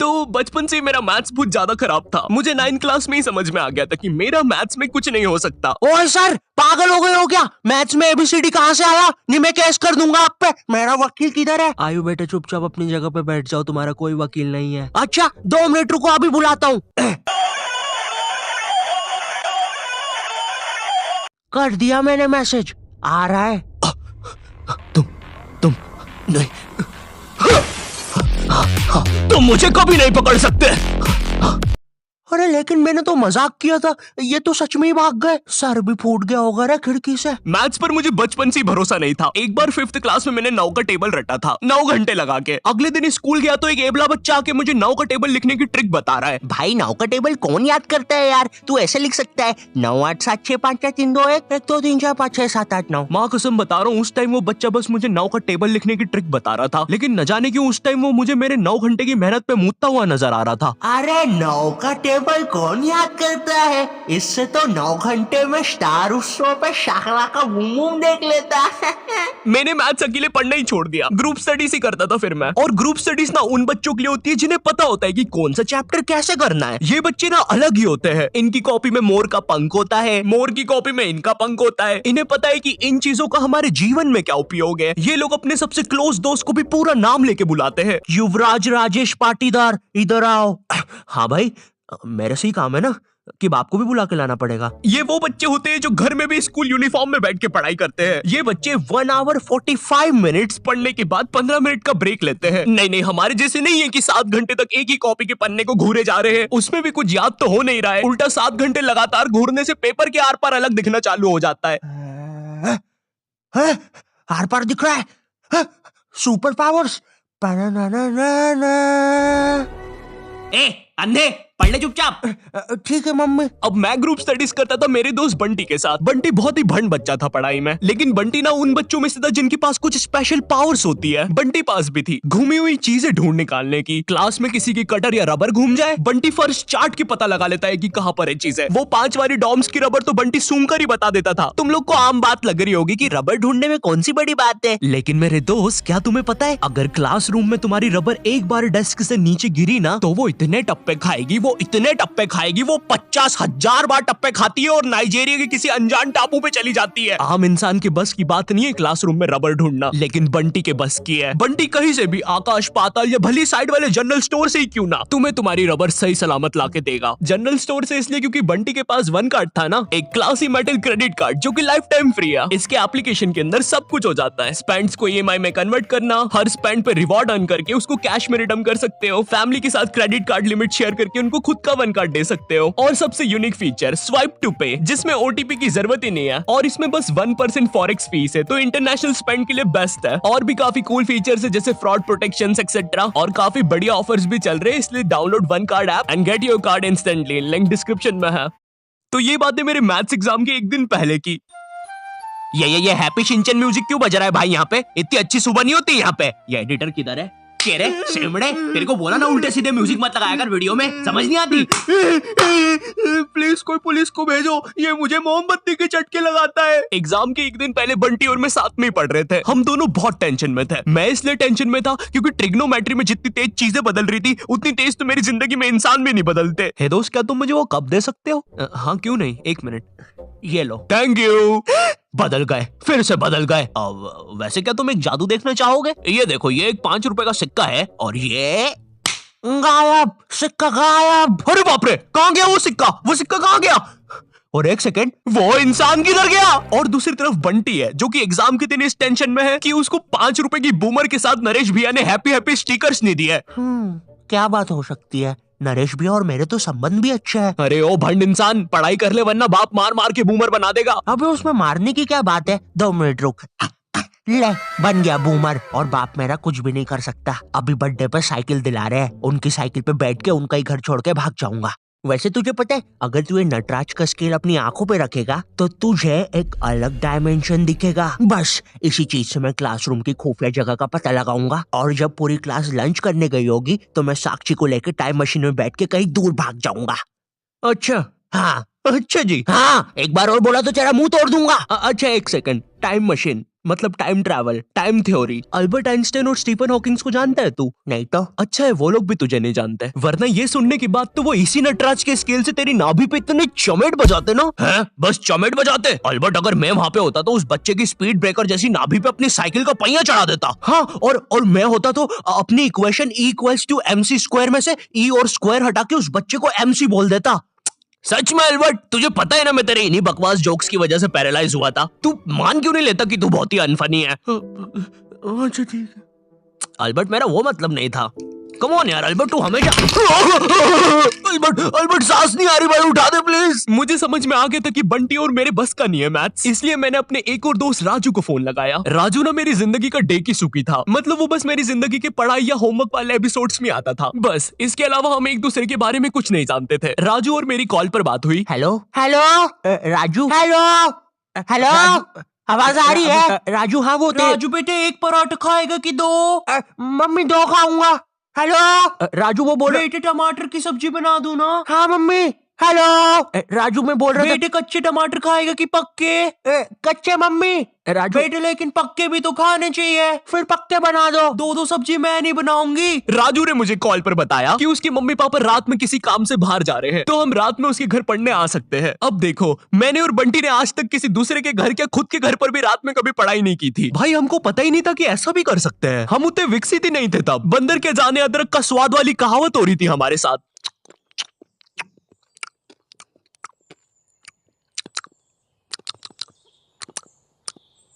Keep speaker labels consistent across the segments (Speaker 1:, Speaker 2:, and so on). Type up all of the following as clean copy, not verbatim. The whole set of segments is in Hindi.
Speaker 1: तो बचपन से मेरा मैथ्स बहुत ज्यादा खराब था। मुझे 9th क्लास में ही समझ में आ गया था कि मेरा मैथ्स में कुछ नहीं हो सकता।
Speaker 2: ओए सर, पागल हो गए हो क्या? मैथ्स में एबीसीडी कहाँ से आया? नहीं, मैं केस कर दूंगा आप पे। मेरा वकील किधर है?
Speaker 3: आयु बेटे, चुपचाप अपनी जगह पे बैठ जाओ, तुम्हारा कोई वकील नहीं है।
Speaker 2: अच्छा, 2 मिनट रुको, अभी बुलाता हूँ। कर दिया मैंने मैसेज, आ रहा है।
Speaker 1: तुम नहीं, तुम मुझे कभी नहीं पकड़ सकते।
Speaker 2: अरे लेकिन मैंने तो मजाक किया था, ये तो सच में ही भाग गए। सर भी फूट गया होगा रे खिड़की से।
Speaker 1: मैथ्स पर मुझे बचपन से ही भरोसा नहीं था। एक बार 5th क्लास में मैंने 9 का टेबल रटा था, 9 घंटे लगा के। अगले दिन स्कूल गया तो एक एबला बच्चा आके मुझे 9 का टेबल लिखने की ट्रिक बता रहा है।
Speaker 2: भाई 9 का टेबल कौन याद करता है यार? तू ऐसे लिख सकता है 9 8 7 6 5 4 3 2 1 1 2 3 4 5 6 7 8 9।
Speaker 1: माँ कसम बता रहा हूँ, उस टाइम वो बच्चा बस मुझे 9 का टेबल लिखने की ट्रिक बता रहा था, लेकिन न जाने क्यों उस टाइम वो मुझे मेरे 9 घंटे की मेहनत पे मूतता हुआ नजर आ रहा था।
Speaker 2: अरे 9 का टेबल कौन याद करता है? इससे तो 9 घंटे में स्टार उत्सव पे शाहरा का बूम बूम देख लेता है।
Speaker 1: मैंने मैथ्स अकेले पढ़ना ही छोड़ दिया, ग्रुप स्टडीज ही करता था फिर मैं। और ग्रुप स्टडीज ना उन बच्चों के लिए होती है जिन्हें पता होता है कि कौन सा चैप्टर कैसे करना है। ये बच्चे ना अलग ही होते हैं। इनकी कॉपी में मोर का पंख होता है, मोर की कॉपी में इनका पंख होता है। इन्हें पता है कि इन चीजों का हमारे जीवन में क्या उपयोग है। ये लोग अपने सबसे क्लोज दोस्त को भी पूरा नाम लेके बुलाते हैं।
Speaker 2: युवराज राजेश पाटीदार, इधर आओ।
Speaker 3: हाँ भाई, मेरे से ही काम है ना कि बाप को भी बुला के लाना पड़ेगा।
Speaker 1: ये वो बच्चे होते हैं जो घर में भी स्कूल यूनिफॉर्म में बैठ के पढ़ाई करते हैं। ये बच्चे 1 आवर 45 मिनट्स पढ़ने के बाद 15 मिनट का ब्रेक लेते हैं। नहीं, हमारे जैसे नहीं है कि 7 घंटे तक एक ही कॉपी के पन्ने को घूरे जा रहे हैं। उसमें भी कुछ याद तो हो नहीं रहा है। उल्टा 7 घंटे लगातार घूरने से पेपर के आर पार अलग दिखना चालू हो जाता है।
Speaker 2: आर पार दिख रहा है। Super powers.
Speaker 1: ए अंधे, पढ़ ले चुपचाप।
Speaker 2: ठीक है मम्मी।
Speaker 1: अब मैं ग्रुप स्टडीज करता था मेरे दोस्त बंटी के साथ। बंटी बहुत ही भंड बच्चा था पढ़ाई में, लेकिन बंटी ना उन बच्चों में से था जिनके पास कुछ स्पेशल पावर्स होती है। बंटी पास भी थी घूमी हुई चीजें ढूंढ निकालने की। क्लास में किसी की कटर या रबर घूम जाए, बंटी फर्स्ट चार्ट के पता लगा लेता है कि कहाँ पर है चीजें। वो 5 वाली डॉम्स की रबर तो बंटी सूंघ कर ही बता देता था। तुम लोग को आम बात लग रही होगी कि रबर ढूंढने में कौन सी बड़ी बात है,
Speaker 3: लेकिन मेरे दोस्त, क्या तुम्हें पता है, अगर क्लासरूम में तुम्हारी रबर एक बार डेस्क से नीचे गिरी ना, तो वो इतने टप्पे खाएगी, वो इतने टप्पे खाएगी, वो 50,000 बार टप्पे खाती है और नाइजीरिया के किसी अनजान टापू पे चली जाती है। आम इंसान के बस की बात नहीं है क्लासरूम में रबर ढूंढना, लेकिन बंटी के बस की है। बंटी कहीं से भी, आकाश पाताल या भली साइड वाले जनरल स्टोर से ही क्यों ना, तुम्हें तुम्हारी रबर सही सलामत लाके देगा। जनरल स्टोर से इसलिए क्योंकि बंटी के पास 1 कार्ड था ना, एक क्लासी मेटल क्रेडिट कार्ड जो कि लाइफ टाइम फ्री है। इसके एप्लीकेशन के अंदर सब कुछ हो जाता है। स्पेंड्स को ईएमआई में कन्वर्ट करना, हर स्पेंड पे रिवॉर्ड अर्न करके उसको कैश में रिडीम कर सकते हो, फैमिली के साथ क्रेडिट कार्ड लिमिट शेयर करके उनको खुद का 1 कार्ड दे सकते हो, और सबसे यूनिक फीचर स्वाइप टू पे, जिसमें ओटीपी की जरूरत ही नहीं है और इसमें बस 1% फॉरेक्स फीस है, तो इंटरनेशनल स्पेंड के लिए बेस्ट है। और भी काफी कूल फीचर्स है जैसे फ्रॉड प्रोटेक्शन एक्सेट्रा, और काफी बढ़िया ऑफर्स भी चल रहे हैं। इसलिए download 1 card app and get your card instantly, link description में है। तो ये बातें मेरे मैथ्स एग्जाम के एक दिन पहले की। ये हैप्पी शिनचैन म्यूजिक क्यों बज रहा है भाई यहाँ पे? इतनी अच्छी सुबह नहीं होती यहाँ पे। ये एडिटर किधर है? कह रहे सेमड़े, तेरे को बोला ना उल्टे सीधे म्यूजिक मत लगाया कर वीडियो में, समझ नहीं आती।
Speaker 1: प्लीज कोई पुलिस को भेजो, ये मुझे मोमबत्ती के चटके लगाता है। एग्जाम के एक दिन पहले बंटी और मैं साथ में ही पढ़ रहे थे। हम दोनों बहुत टेंशन में थे। मैं इसलिए टेंशन में था क्योंकि ट्रिग्नोमेट्री में जितनी तेज चीजें बदल रही थी, उतनी तेज तो मेरी जिंदगी में इंसान भी नहीं बदलते।
Speaker 3: हे दोस्त, क्या तुम मुझे वो कप दे सकते हो? हाँ क्यों नहीं, 1 मिनट, ये लो।
Speaker 1: Thank you.
Speaker 3: बदल गए, फिर से बदल गए। अब वैसे क्या तुम एक जादू देखना चाहोगे? ये देखो, ये एक 5 रुपए का सिक्का है और ये
Speaker 2: गायब, सिक्का गायब।
Speaker 1: अरे बाप रे, कहाँ गया वो सिक्का? वो सिक्का कहाँ गया?
Speaker 3: और 1 सेकेंड,
Speaker 1: वो इंसान किधर गया? और दूसरी तरफ बंटी है जो कि एग्जाम के दिन इस टेंशन में है कि उसको 5 रुपए की बूमर के साथ नरेश भैया ने हैप्पी हैप्पी स्टिकर्स नहीं दिए।
Speaker 2: क्या बात हो सकती है? नरेश भी और मेरे तो संबंध भी अच्छे हैं।
Speaker 1: अरे ओ भंड इंसान, पढ़ाई कर ले वरना बाप मार मार के बूमर बना देगा।
Speaker 2: अबे उसमें मारने की क्या बात है? 2 मिनट रुक। ले, बन गया बूमर, और बाप मेरा कुछ भी नहीं कर सकता। अभी बर्थडे पे साइकिल दिला रहे हैं, उनकी साइकिल पे बैठ के उनका ही घर छोड़ के भाग जाऊंगा। वैसे तुझे पता है, अगर तू ये नटराज का स्केल अपनी आंखों पे रखेगा तो तुझे एक अलग डायमेंशन दिखेगा। बस इसी चीज से मैं क्लासरूम की खुफिया जगह का पता लगाऊंगा, और जब पूरी क्लास लंच करने गई होगी तो मैं साक्षी को लेकर टाइम मशीन में बैठ के कहीं दूर भाग जाऊंगा।
Speaker 1: अच्छा
Speaker 2: हाँ
Speaker 1: अच्छा जी,
Speaker 2: हाँ, एक बार और बोला तो तेरा मुंह तोड़ दूंगा।
Speaker 1: अच्छा 1 सेकंड, टाइम मशीन
Speaker 3: मतलब time travel, time theory. Albert Einstein और स्टीफन हॉकिंस को जानता है तू?
Speaker 2: नहीं तो।
Speaker 3: अच्छा है वो लोग भी तुझे नहीं जानते, वरना ये सुनने के बाद तो वो इसी नटराज के स्केल से तेरी नाभि पे इतने चमेट बजाते ना। हैं? बस चमेट बजाते? अल्बर्ट अगर मैं वहां पे होता तो उस बच्चे की स्पीड ब्रेकर जैसी नाभि पे अपनी साइकिल का पहिया चढ़ा देता। हाँ, और मैं होता तो अपनी इक्वेशन E = MC स्क्वायर में से E और स्क्वायर हटा के उस बच्चे को MC बोल देता। सच में अल्बर्ट, तुझे पता है ना मैं तेरे इन्हीं बकवास जोक्स की वजह से पैरालाइज हुआ था। तू मान क्यों नहीं लेता कि तू बहुत ही अनफनी है?
Speaker 1: अच्छा ठीक है।
Speaker 3: अल्बर्ट मेरा वो मतलब नहीं था। कम ऑन यार अल्बर्ट, तू हमेशा अल्बर्ट सांस नहीं आ रही भाई, उठा दे प्लीज।
Speaker 1: मुझे समझ में आ गया था कि बंटी और मेरे बस का नहीं है मैथ्स, इसलिए मैंने अपने एक और दोस्त राजू को फोन लगाया। राजू ना मेरी जिंदगी का डे की सुखी था, मतलब वो बस मेरी जिंदगी के पढ़ाई या होमवर्क वाले एपिसोड्स में आता था बस। इसके अलावा हम एक दूसरे के बारे में कुछ नहीं जानते थे। राजू और मेरी कॉल पर बात हुई।
Speaker 2: Hello hello Raju, hello hello, आवाज आ रही है? राजू, हाँ वो
Speaker 3: राजू बेटे एक पराठा खाएगा कि दो?
Speaker 2: मम्मी 2 खाऊंगा। हेलो राजू, वो बोल रहे
Speaker 3: बेटे टमाटर की सब्जी बना दूं ना?
Speaker 2: हाँ मम्मी। हेलो राजू, मैं बोल रहा था
Speaker 3: बेटे कच्चे टमाटर खाएगा कि पक्के?
Speaker 2: कच्चे मम्मी। राजू
Speaker 3: बेटे लेकिन पक्के भी तो खाने चाहिए।
Speaker 2: फिर पक्के बना दो।
Speaker 3: दो सब्जी मैं नहीं बनाऊंगी।
Speaker 1: राजू ने मुझे कॉल पर बताया कि उसकी मम्मी पापा रात में किसी काम से बाहर जा रहे हैं, तो हम रात में उसके घर पढ़ने आ सकते हैं। अब देखो, मैंने और बंटी ने आज तक किसी दूसरे के घर, क्या खुद के घर पर भी रात में कभी पढ़ाई नहीं की थी। भाई हमको पता ही नहीं था कि ऐसा भी कर सकते हैं। हम उतने विकसित ही नहीं थे तब। बंदर के जाने अदरक का स्वाद वाली कहावत हो रही थी हमारे साथ।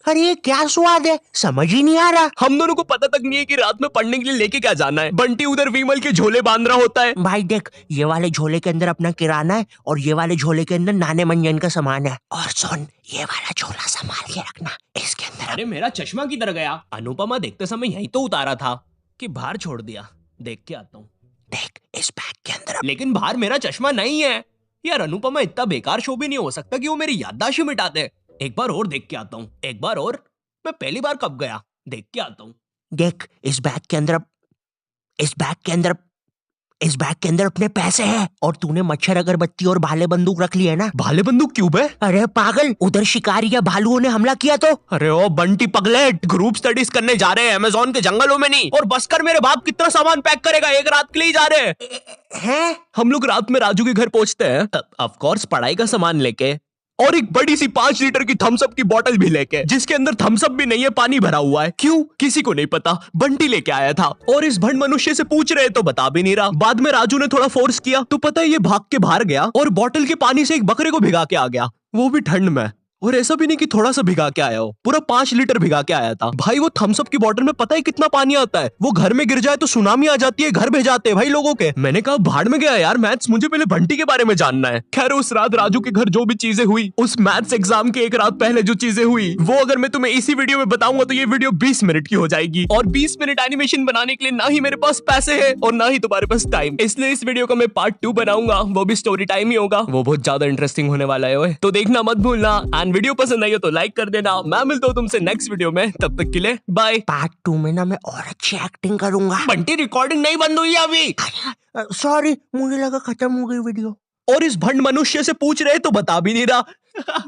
Speaker 2: अरे ये क्या स्वाद है, समझ ही नहीं आ रहा।
Speaker 1: हम दोनों को पता तक नहीं है कि रात में पढ़ने के लिए लेके क्या जाना है। बंटी उधर विमल के झोले बांध रहा होता है।
Speaker 2: भाई देख, ये वाले झोले के अंदर अपना किराना है और ये वाले झोले के अंदर नाने मंजन का सामान है। और सुन, ये वाला झोला संभाल के रखना, इसके अंदर।
Speaker 3: अरे मेरा चश्मा किधर गया? अनुपमा देखते समय यही तो उतारा था कि बाहर छोड़ दिया। देख के आता हूँ।
Speaker 2: देख, इस बैग के अंदर।
Speaker 3: लेकिन बाहर मेरा चश्मा नहीं है यार। अनुपमा इतना बेकार शो भी नहीं हो सकता कि वो मेरी याददाश्त ही मिटा दे। एक बार और देख के आता हूँ, एक बार और। मैं पहली बार कब गया? देख के आता हूँ।
Speaker 2: देख, इस बैग के अंदर अपने पैसे हैं। और तूने मच्छर अगरबत्ती और भाले बंदूक रख ली है ना?
Speaker 1: भाले बंदूक क्यों बे?
Speaker 2: अरे पागल, उधर शिकारी या भालुओं ने हमला किया तो।
Speaker 1: अरे ओ बंटी पगलेट, ग्रुप स्टडीज करने जा रहे हैं अमेज़न के जंगलों में नहीं। और बस कर, मेरे बाप कितना सामान पैक करेगा? एक रात के लिए जा रहे
Speaker 2: हैं?
Speaker 1: हम लोग रात में राजू के घर पहुंचते हैं, ऑफ कोर्स पढ़ाई का सामान लेके, और एक बड़ी सी 5 लीटर की थम्स अप की बोतल भी लेके, जिसके अंदर थम्स अप भी नहीं है, पानी भरा हुआ है। क्यों? किसी को नहीं पता, बंटी लेके आया था। और इस भंड मनुष्य से पूछ रहे तो बता भी नहीं रहा। बाद में राजू ने थोड़ा फोर्स किया तो पता है ये भाग के बाहर गया और बोतल के पानी से एक बकरे को भिगा के आ गया, वो भी ठंड में। और ऐसा भी नहीं कि थोड़ा सा भिगा के आया हो, पूरा 5 लीटर भिगा के आया था। भाई वो थम्स अप की बोतल में पता है कितना पानी आता है? वो घर में गिर जाए तो सुनामी आ जाती है, घर भेजाते हैं भाई लोगों के। मैंने कहा भाड़ में गया यार मैथ्स, मुझे पहले बंटी के बारे में जानना है। खैर उस रात राजू के घर जो भी चीजें हुई, उस मैथ्स एग्जाम के एक रात पहले जो चीजें हुई, वो अगर मैं तुम्हें इसी वीडियो में बताऊंगा तो ये वीडियो 20 मिनट की हो जाएगी। और 20 मिनट एनिमेशन बनाने के लिए ना ही मेरे पास पैसे है और ना ही तुम्हारे पास टाइम, इसलिए इस वीडियो का मैं पार्ट 2 बनाऊंगा, वो भी स्टोरी टाइम ही होगा। वो बहुत ज्यादा इंटरेस्टिंग होने वाला है ओए, तो देखना मत भूलना। एंड वीडियो पसंद आई हो तो लाइक कर देना। मैं मिलता हूँ तुमसे नेक्स्ट वीडियो में, तब तक के लिए बाय।
Speaker 2: पार्ट 2 में ना मैं और अच्छी एक्टिंग करूंगा।
Speaker 3: बंटी रिकॉर्डिंग नहीं बंद हुई है अभी।
Speaker 2: सॉरी, मुझे लगा खत्म हो गई वीडियो।
Speaker 1: और इस भंड मनुष्य से पूछ रहे तो बता भी नहीं रहा।